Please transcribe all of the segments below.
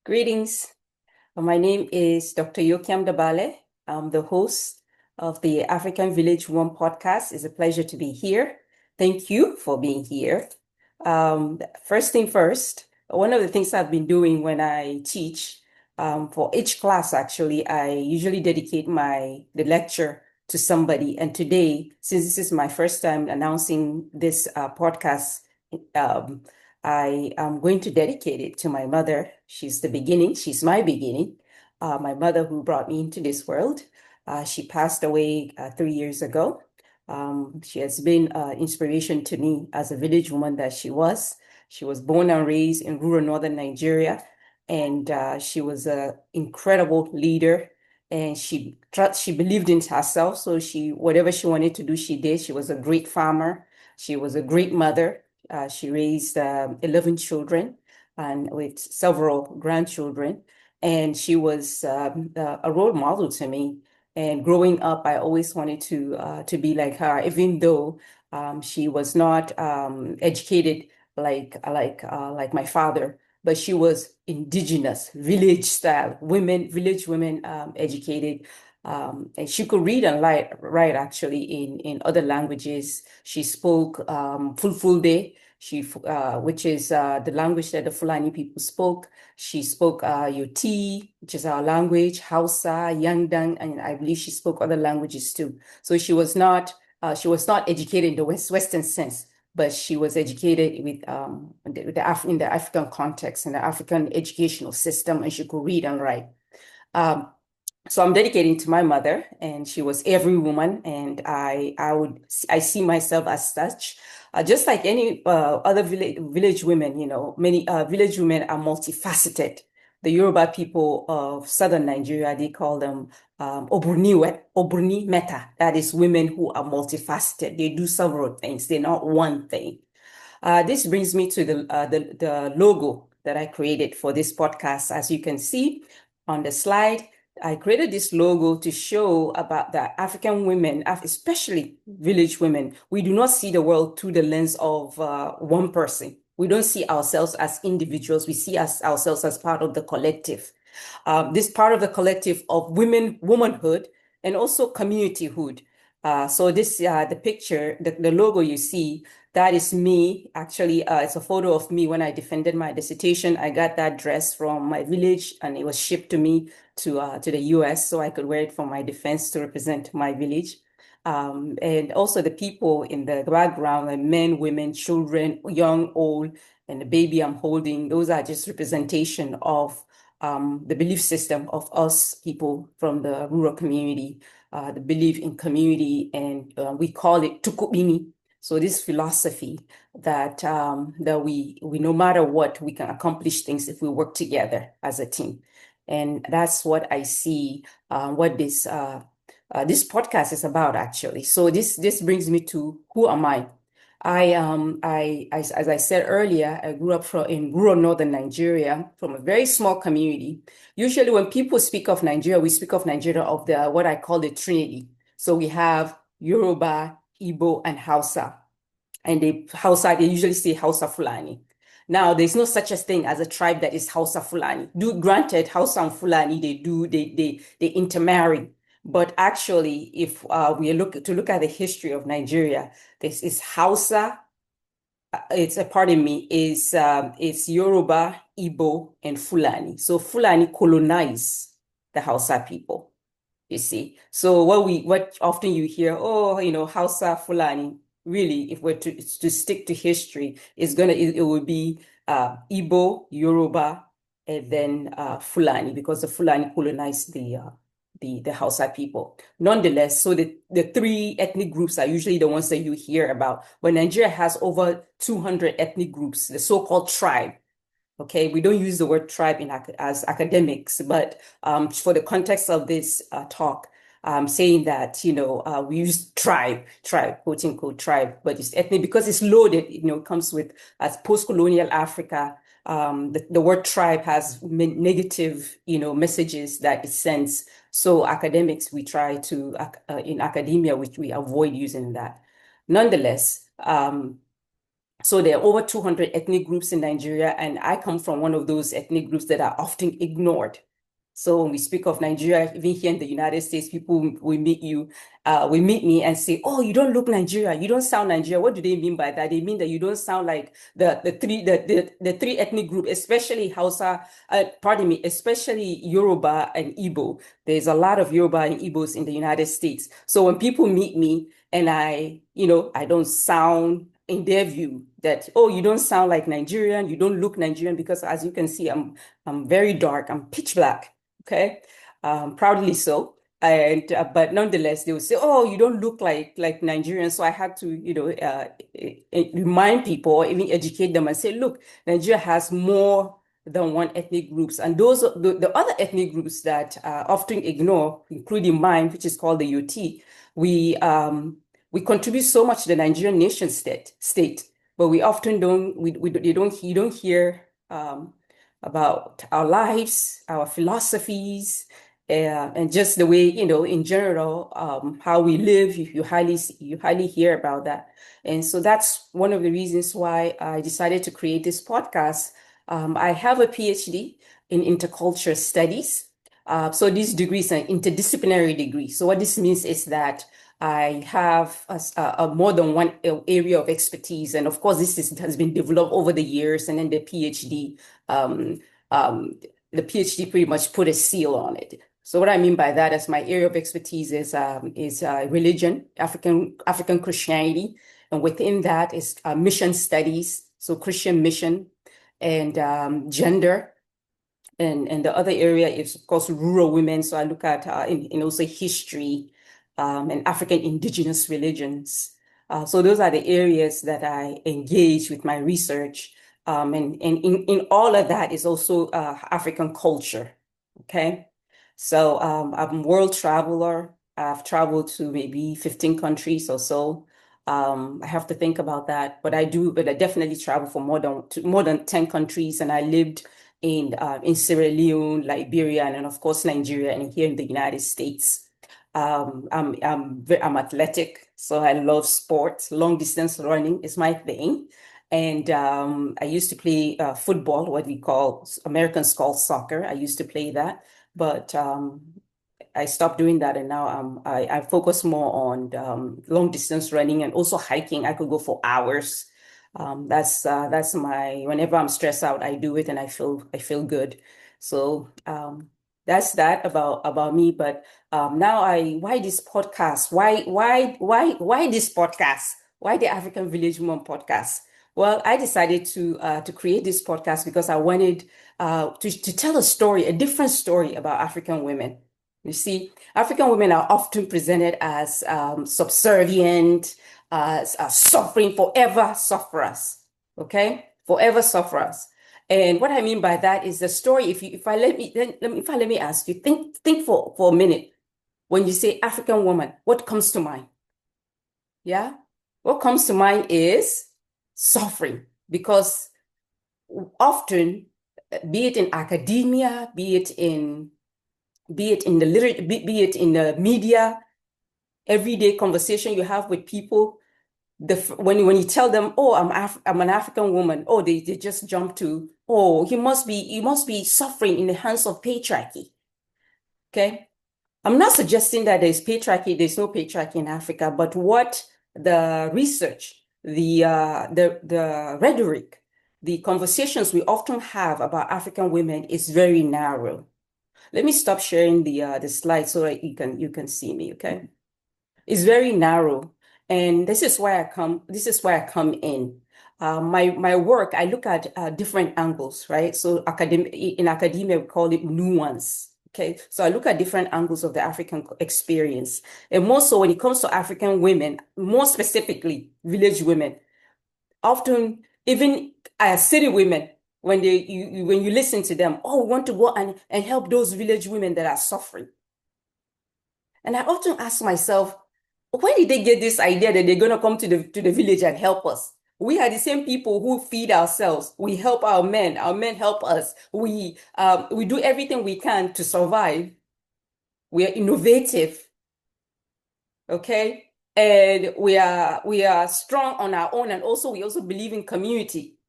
Greetings. My name is Dr. Yoknyam Dabale. I'm the host of the African Village One podcast. It's a pleasure to be here. Thank you for being here. First thing first, one of the things I've been doing when I teach, for each class, actually, I usually dedicate the lecture to somebody. And today, since this is my first time announcing this podcast, um, I am going to dedicate it to my mother. She's the beginning. She's my beginning. My mother who brought me into this world. She passed away 3 years ago. She has been inspiration to me as a village woman that she was. She was born and raised in rural northern Nigeria, and she was an incredible leader. And she believed in herself, so whatever she wanted to do, she did. She was a great farmer. She was a great mother. She raised 11 children and with several grandchildren, and she was a role model to me. And growing up, I always wanted to be like her, even though she was not educated like my father, but she was indigenous, village style village women, educated. And she could read and write actually in other languages. She spoke Fulfulde, which is the language that the Fulani people spoke. She spoke Yoti, which is our language, Hausa, Yangdang, and I believe she spoke other languages too. So she was not educated in the Western sense, but she was educated in the African context, in the African educational system, and she could read and write. So I'm dedicating to my mother, and she was every woman, and I see myself as such. Just like any other village women, many village women are multifaceted. The Yoruba people of southern Nigeria, they call them Obruni Meta. That is women who are multifaceted. They do several things. They're not one thing. This brings me to the logo that I created for this podcast. As you can see on the slide, I created this logo to show about the African women, especially village women. We do not see the world through the lens of one person. We don't see ourselves as individuals. We see ourselves as part of the collective. This part of the collective of womanhood, and also communityhood. So the picture, the logo you see, that is me. Actually, it's a photo of me when I defended my dissertation. I got that dress from my village, and it was shipped to me to the US so I could wear it for my defense to represent my village. And also the people in the background, like men, women, children, young, old, and the baby I'm holding, those are just representation of the belief system of us people from the rural community, the belief in community, and we call it tukubini. So this philosophy that we no matter what, we can accomplish things if we work together as a team. And that's what I see what this podcast is about, actually. So this brings me to who am I? As I said earlier, I grew up in rural northern Nigeria from a very small community. Usually when people speak of Nigeria, we speak of Nigeria of what I call the Trinity. So we have Yoruba, Igbo, and Hausa. And they usually say Hausa Fulani. Now, there's no such a thing as a tribe that is Hausa Fulani. Granted, Hausa and Fulani, they intermarry. But actually, if we look at the history of Nigeria, this is Hausa, it's Yoruba, Igbo, and Fulani. So Fulani colonized the Hausa people, you see. So what often you hear, Hausa, Fulani, really, if we're to stick to history, it will be Igbo, Yoruba, and then Fulani, because the Fulani colonized the Hausa people. Nonetheless, so the three ethnic groups are usually the ones that you hear about. But Nigeria has over 200 ethnic groups, the so-called tribe. Okay, we don't use the word tribe as academics, but for the context of this talk, I'm saying that, we use tribe, quote unquote tribe, but it's ethnic because it's loaded, it comes with, as post-colonial Africa, the word tribe has negative, messages that it sends. So academics, we try to, in academia, which we avoid using that. Nonetheless, So there are over 200 ethnic groups in Nigeria, and I come from one of those ethnic groups that are often ignored. So when we speak of Nigeria, even here in the United States, people will meet me and say, "Oh, you don't look Nigeria. You don't sound Nigeria." What do they mean by that? They mean that you don't sound like the three ethnic group, especially Hausa, pardon me, especially Yoruba and Igbo. There's a lot of Yoruba and Igbos in the United States. So when people meet me and I don't sound in their view that, "Oh, you don't sound like Nigerian, you don't look Nigerian," because as you can see, I'm very dark, I'm pitch black. Okay, proudly so. And but nonetheless, they will say, "Oh, you don't look like Nigerian." So I had to, remind people or even educate them and say, "Look, Nigeria has more than one ethnic groups, and those the other ethnic groups that often ignore, including mine, which is called the UT. We contribute so much to the Nigerian nation state, but we often don't you don't hear." About our lives, our philosophies, and just the way, in general, how we live. You highly hear about that. And so that's one of the reasons why I decided to create this podcast. I have a PhD in intercultural studies. So this degree is an interdisciplinary degree. So what this means is that I have a more than one area of expertise. And of course, has been developed over the years. And then um, the PhD pretty much put a seal on it. So what I mean by that is my area of expertise is religion, African Christianity, and within that is mission studies, so Christian mission, and gender. And the other area is, of course, rural women. So I look at in also history and African indigenous religions. So those are the areas that I engage with my research. And in all of that is also African culture. Okay. So I'm a world traveler. I've traveled to maybe 15 countries or so. I have to think about that, but I definitely travel for more than 10 countries, and I lived in Sierra Leone, Liberia, and of course Nigeria, and here in the United States. I'm athletic, so I love sports. Long distance running is my thing. And I used to play football, what we call Americans call soccer. I used to play that, but I stopped doing that, and now I focus more on long distance running and also hiking. I could go for hours. That's my whenever I'm stressed out, I do it and I feel good. So that's that about me. But now why this podcast? Why this podcast? Why the African Village Woman podcast? Well, I decided to create this podcast because I wanted to tell a story, a different story about African women. You see, African women are often presented as subservient, as suffering, forever sufferers. Okay, forever sufferers. And what I mean by that is the story. If I let me ask you, think for a minute. When you say African woman, what comes to mind? Yeah, what comes to mind is suffering, because often, be it in academia, be it in the be it in the media, everyday conversation you have with people, when you tell them, "Oh, I'm an African woman," oh, they just jump to, "Oh, you must be suffering in the hands of patriarchy." Okay, I'm not suggesting that there's no patriarchy in Africa, but what the research, the rhetoric, the conversations we often have about African women is very narrow. Let me stop sharing the slide so that you can see me, okay? It's very narrow. And this is why I come in. My work, I look at different angles, right? So in academia, we call it nuance. Okay, so I look at different angles of the African experience. And more so when it comes to African women, more specifically village women, often even city women, when when you listen to them, "Oh, we want to go and help those village women that are suffering." And I often ask myself, where did they get this idea that they're going to come to the village and help us? We are the same people who feed ourselves. We help our men. Our men help us. We do everything we can to survive. We are innovative. Okay. And we are strong on our own, and also we also believe in community.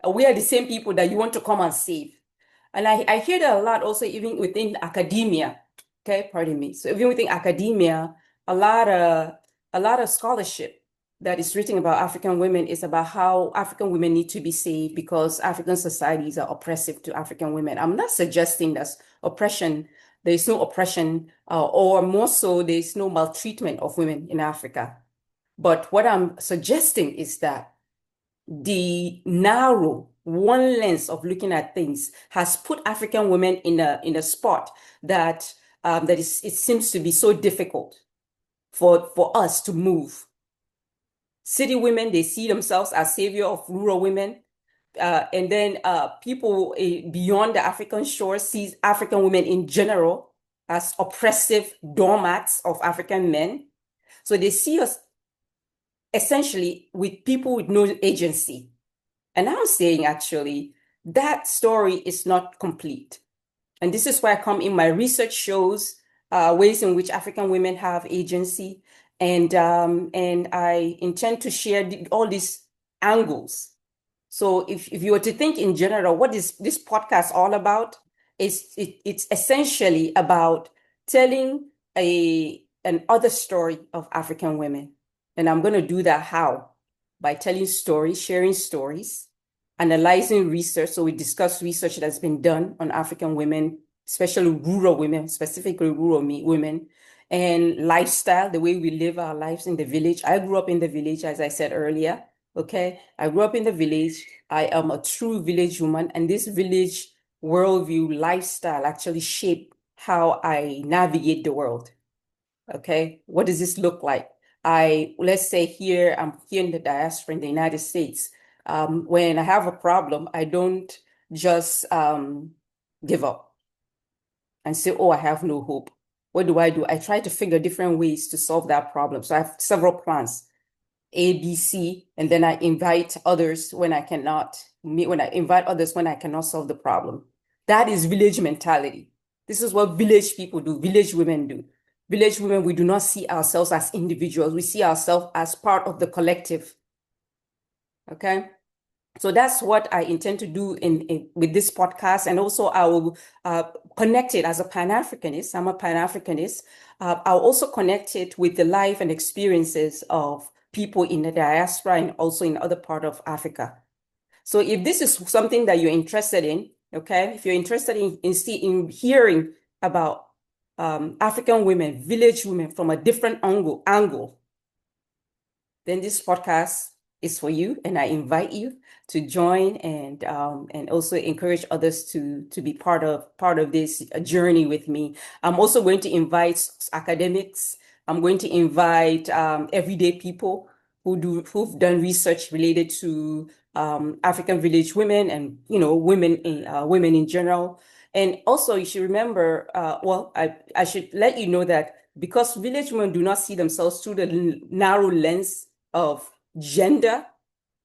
We are the same people that you want to come and save. And I hear that a lot also even within academia. Okay, pardon me. So even within academia, a lot of scholarship that is written about African women is about how African women need to be saved because African societies are oppressive to African women. I'm not suggesting that's oppression. There is no oppression, or more so, there is no maltreatment of women in Africa. But what I'm suggesting is that the narrow one lens of looking at things has put African women in a spot that it seems to be so difficult for us to move. City women, they see themselves as savior of rural women. And then people beyond the African shore sees African women in general as oppressive doormats of African men. So they see us essentially with people with no agency. And I'm saying actually that story is not complete. And this is why I come in. My research shows ways in which African women have agency. And I intend to share all these angles. So if you were to think in general, what is this podcast all about? It's essentially about telling an other story of African women. And I'm going to do that how? By telling stories, sharing stories, analyzing research. So we discuss research that's been done on African women, especially rural women, specifically rural women, and lifestyle, the way we live our lives in the village. I grew up in the village, as I said earlier. Okay, I grew up in the village. I am a true village woman, and this village worldview lifestyle actually shape how I navigate the world. Okay, what does this look like? Let's say here, I'm here in the diaspora in the United States. When I have a problem, I don't just give up and say, oh, I have no hope. What do? I try to figure different ways to solve that problem. So I have several plans, A, B, C, and then I invite others when I cannot, when I invite others when I cannot solve the problem. That is village mentality. This is what village people do, village women do. Village women, we do not see ourselves as individuals. We see ourselves as part of the collective. Okay? So that's what I intend to do with this podcast. And also I will connect it as a Pan-Africanist. I'm a Pan-Africanist. I'll also connect it with the life and experiences of people in the diaspora and also in other part of Africa. So if this is something that you're interested in, okay, if you're interested in hearing about African women, village women from a different angle, then this podcast is for you, and I invite you to join and also encourage others to be part of this journey with me. I'm also going to invite academics. I'm going to invite everyday people who've done research related to African village women and women in general. And also, you should remember. I should let you know that because village women do not see themselves through the narrow lens of gender.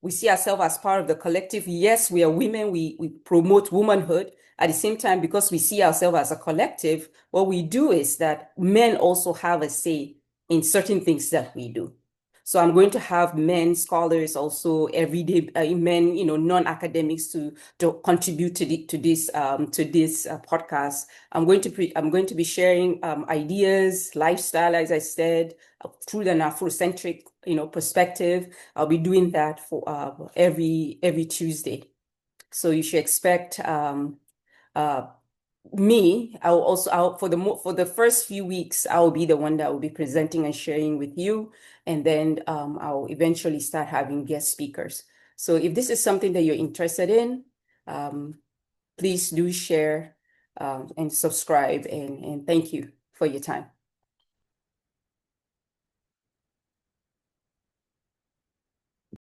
We see ourselves as part of the collective. Yes, we are women. We promote womanhood. At the same time, because we see ourselves as a collective, what we do is that men also have a say in certain things that we do. So I'm going to have men scholars, also everyday men, non-academics to contribute to this podcast. I'm going to be sharing ideas, lifestyle, as I said, through an Afrocentric perspective. I'll be doing that for every Tuesday. So you should expect me. For the first few weeks, I will be the one that will be presenting and sharing with you, and then I'll eventually start having guest speakers. So if this is something that you're interested in, please do share and subscribe, and thank you for your time.